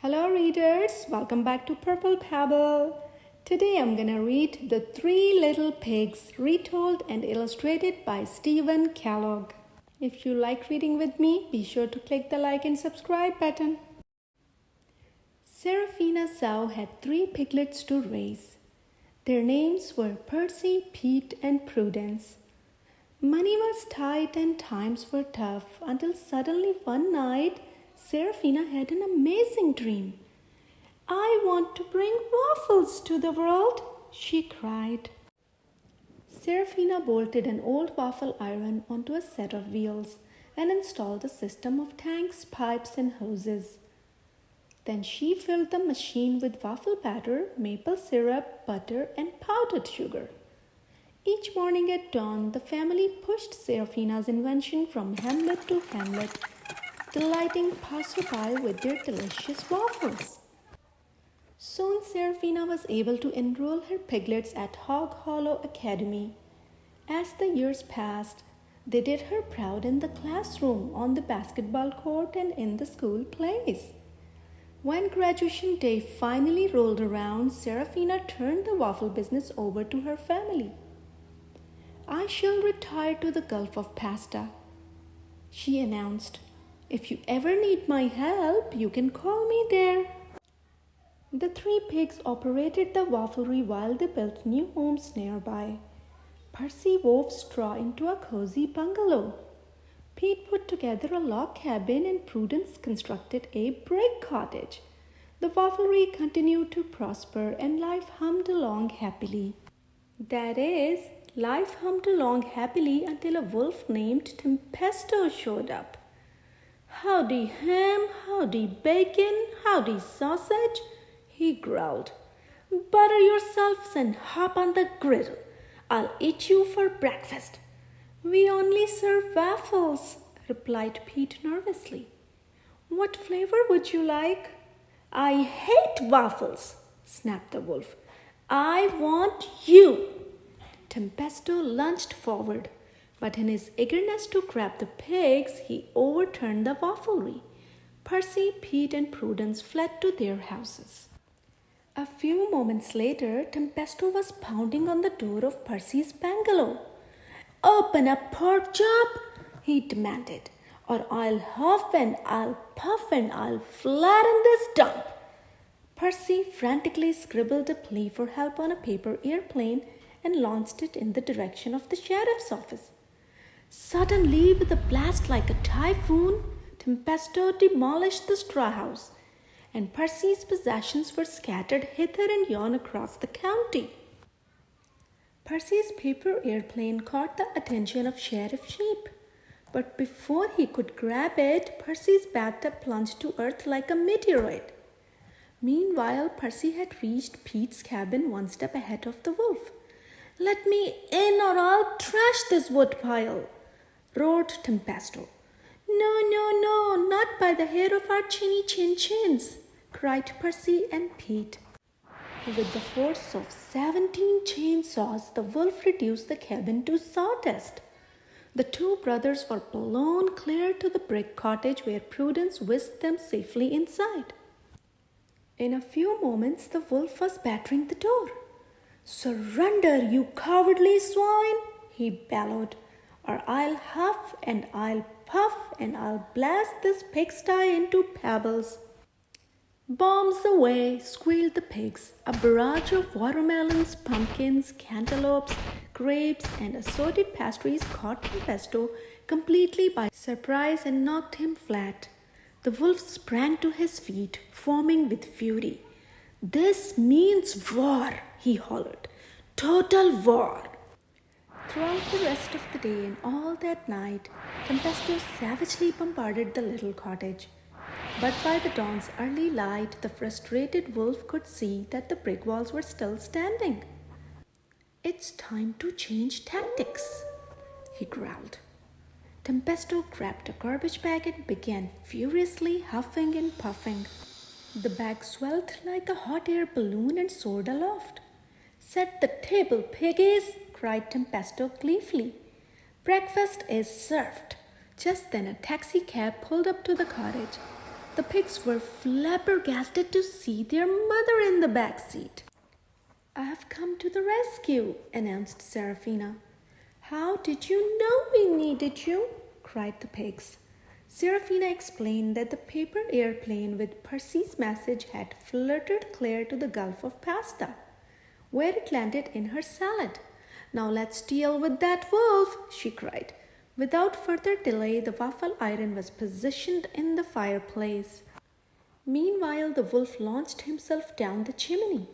Hello readers, welcome back to Purple Pebble. Today I'm gonna read The Three Little Pigs, retold and illustrated by Steven Kellogg. If you like reading with me, be sure to click the like and subscribe button. Serafina sow had 3 piglets to raise. Their names were Percy, Pete, and Prudence. Money was tight and times were tough until suddenly one night Serafina had an amazing dream. "I want to bring waffles to the world," she cried. Serafina bolted an old waffle iron onto a set of wheels and installed a system of tanks, pipes, and hoses. Then she filled the machine with waffle batter, maple syrup, butter, and powdered sugar. Each morning at dawn, the family pushed Serafina's invention from hamlet to hamlet, delighting passerby with their delicious waffles. Soon Serafina was able to enroll her piglets at Hog Hollow Academy. As the years passed, they did her proud in the classroom, on the basketball court, and in the school plays. When graduation day finally rolled around, Serafina turned the waffle business over to her family. "I shall retire to the Gulf of Pasta," she announced. "If you ever need my help, you can call me there." The 3 pigs operated the wafflery while they built new homes nearby. Percy wove straw into a cozy bungalow. Pete put together a log cabin and Prudence constructed a brick cottage. The wafflery continued to prosper and life hummed along happily. That is, life hummed along happily until a wolf named Tempesto showed up. "Howdy ham, howdy bacon, howdy sausage," he growled. "Butter yourselves and hop on the griddle. I'll eat you for breakfast." "We only serve waffles," replied Pete nervously. "What flavor would you like?" "I hate waffles," snapped the wolf. "I want you." Tempesto lunged forward, but in his eagerness to grab the pigs, he overturned the wafflery. Percy, Pete, and Prudence fled to their houses. A few moments later, Tempesto was pounding on the door of Percy's bungalow. "Open up, pork chop," he demanded, "or I'll huff and I'll puff and I'll flatten this dump." Percy frantically scribbled a plea for help on a paper airplane and launched it in the direction of the sheriff's office. Suddenly, with a blast like a typhoon, Tempesto demolished the straw house, and Percy's possessions were scattered hither and yon across the county. Percy's paper airplane caught the attention of Sheriff Sheep, but before he could grab it, Percy's bathtub plunged to earth like a meteorite. Meanwhile, Percy had reached Pete's cabin one step ahead of the wolf. "Let me in or I'll trash this woodpile," roared Tempesto. "No, no, no, not by the hair of our chinny chin chins," cried Percy and Pete. With the force of 17 chainsaws, the wolf reduced the cabin to sawdust. The 2 brothers were blown clear to the brick cottage where Prudence whisked them safely inside. In a few moments, the wolf was battering the door. "Surrender, you cowardly swine," he bellowed, "or I'll huff and I'll puff and I'll blast this pigsty into pebbles." "Bombs away," squealed the pigs. A barrage of watermelons, pumpkins, cantaloupes, grapes, and assorted pastries caught Tempesto completely by surprise and knocked him flat. The wolf sprang to his feet, foaming with fury. "This means war," he hollered. "Total war." Throughout the rest of the day and all that night, Tempesto savagely bombarded the little cottage. But by the dawn's early light, the frustrated wolf could see that the brick walls were still standing. "It's time to change tactics," he growled. Tempesto grabbed a garbage bag and began furiously huffing and puffing. The bag swelled like a hot air balloon and soared aloft. "Set the table, piggies!" cried Tempesto gleefully. "Breakfast is served." Just then a taxi cab pulled up to the cottage. The The pigs were flabbergasted to see their mother in the back seat. "I have come to the rescue," announced Serafina. "How did you know we needed you?" cried the pigs. Serafina explained that the paper airplane with Percy's message had fluttered clear to the Gulf of Pasta, where it landed in her salad. "Now let's deal with that wolf," she cried. Without further delay, the waffle iron was positioned in the fireplace. Meanwhile, the wolf launched himself down the chimney,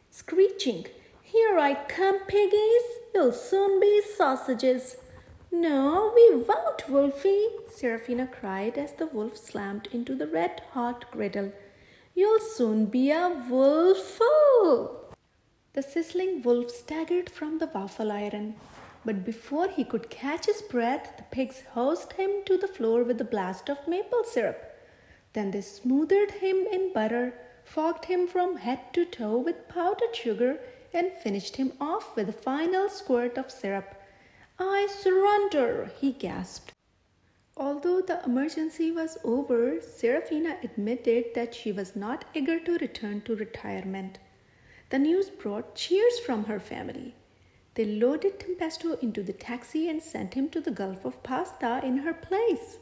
screeching, "Here I come, piggies! You'll soon be sausages!" "No, we won't, Wolfie!" Serafina cried as the wolf slammed into the red-hot griddle. "You'll soon be a wolffle!" The sizzling wolf staggered from the waffle iron, but before he could catch his breath, the pigs hosed him to the floor with a blast of maple syrup. Then they smothered him in butter, fogged him from head to toe with powdered sugar, and finished him off with a final squirt of syrup. "I surrender," he gasped. Although the emergency was over, Serafina admitted that she was not eager to return to retirement. The news brought cheers from her family. They loaded Tempesto into the taxi and sent him to the Gulf of Pasta in her place.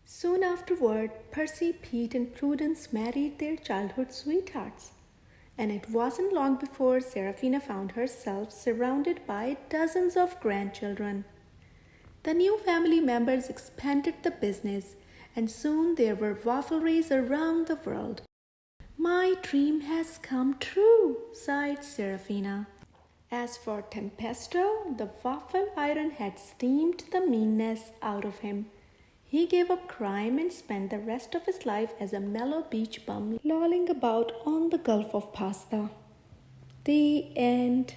Soon afterward, Percy, Pete, and Prudence married their childhood sweethearts. And it wasn't long before Serafina found herself surrounded by dozens of grandchildren. The new family members expanded the business, and soon there were waffleries around the world. "My dream has come true," sighed Serafina. As for Tempesto, the waffle iron had steamed the meanness out of him. He gave up crime and spent the rest of his life as a mellow beach bum lolling about on the Gulf of Pasta. The end.